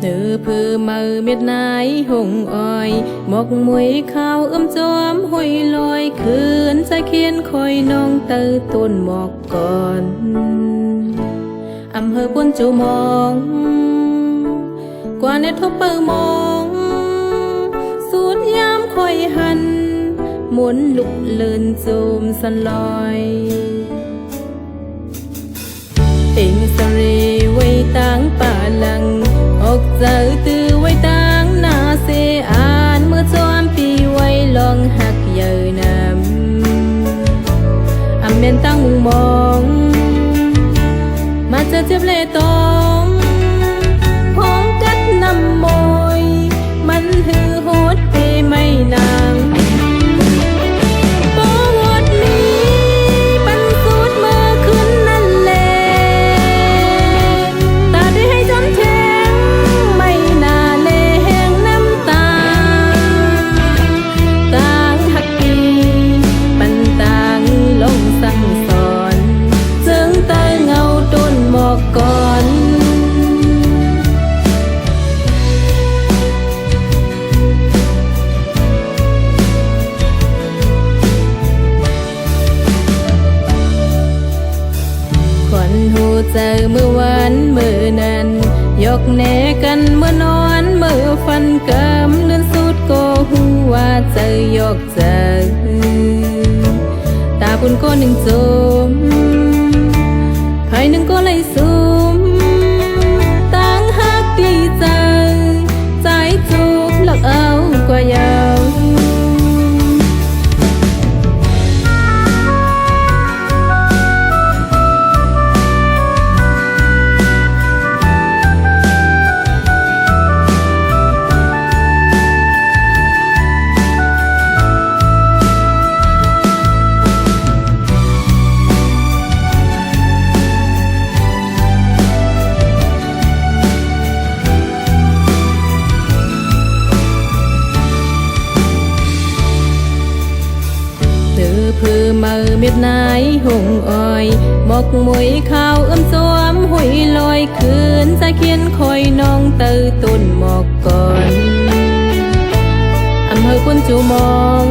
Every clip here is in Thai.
từ phư mờ miệt nái hùng oi một mùi khao chóm hôi lôiคืนใจเขียนคอยน้องเตอต้นหมอกก่อนอำเภอปุนจูมองกว่าในทบเปิงมองสูดยามคอยหันหมุนลุกเลินจูมสันลอยเองสรีไว้ตั้งป่าลังออกเจอตือไว้ตั้งนาเสอานเมื่อจอมปีไว้ลองหักเยอะนำอำเมนตั้งมุงมองมาเจอเจ็บเล่ตองพองกัดนำมอยมันหือโหดเปไม่นางเจอเมื่อวันเมื่อนั้นยกแน่กันเมื่อนอนเมื่อฟันกำเลื่อนสุดก็หัว่าเจอยกเจอตาบุญก็หนึ่งจมภายหนึ่งก็เลยซุ่มตั้งหักดีใจใจจุกหลักเอากว่ายาวพือมือมิดนายหงอ้อยหมกมวยข้าวจอมหุยลอยคืนใจเขียนคอยน้องเตอต้นหมอกก่อนอำเภอปุนจูมอง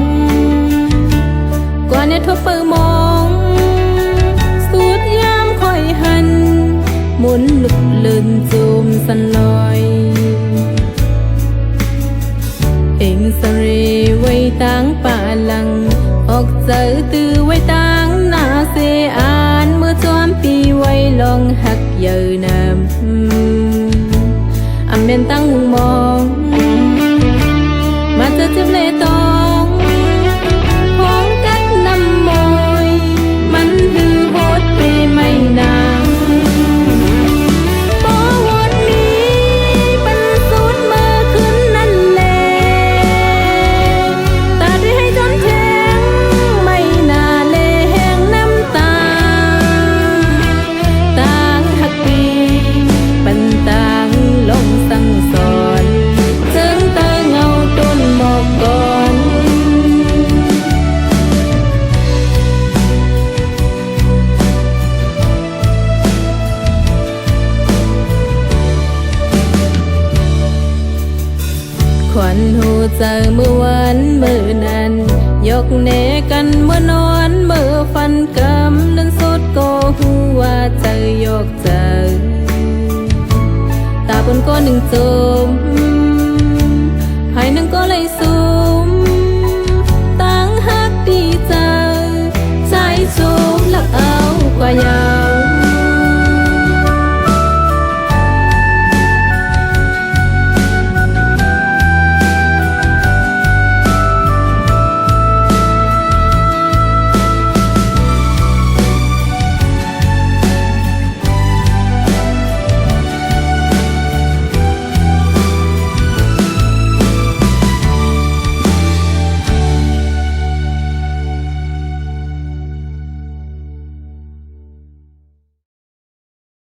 กว่าในทบเปิงมองสูดยามคอยหันหมุนลุกเลินจูมสันลอยเองสรีไว้ตั้งป่าลังออกเจอตือไว้ตั้งนาเสอานเมื่อจอมปีไว้ลองหักเยอะนำอำเมนตั้งมุงมองมาเจอเจ็บเล่ตองพองกัดนำมอยมันหือโหดเปไม่นางขวัญหูเจอเมื่อวันเมื่อนั้นยกแน่กันเมื่อนอนเมื่อฟันกำเลื่อนสุดก็หัว่าเจอยกเจอตาบนก็หนึ่งจมภายหนึ่งก็เลยสู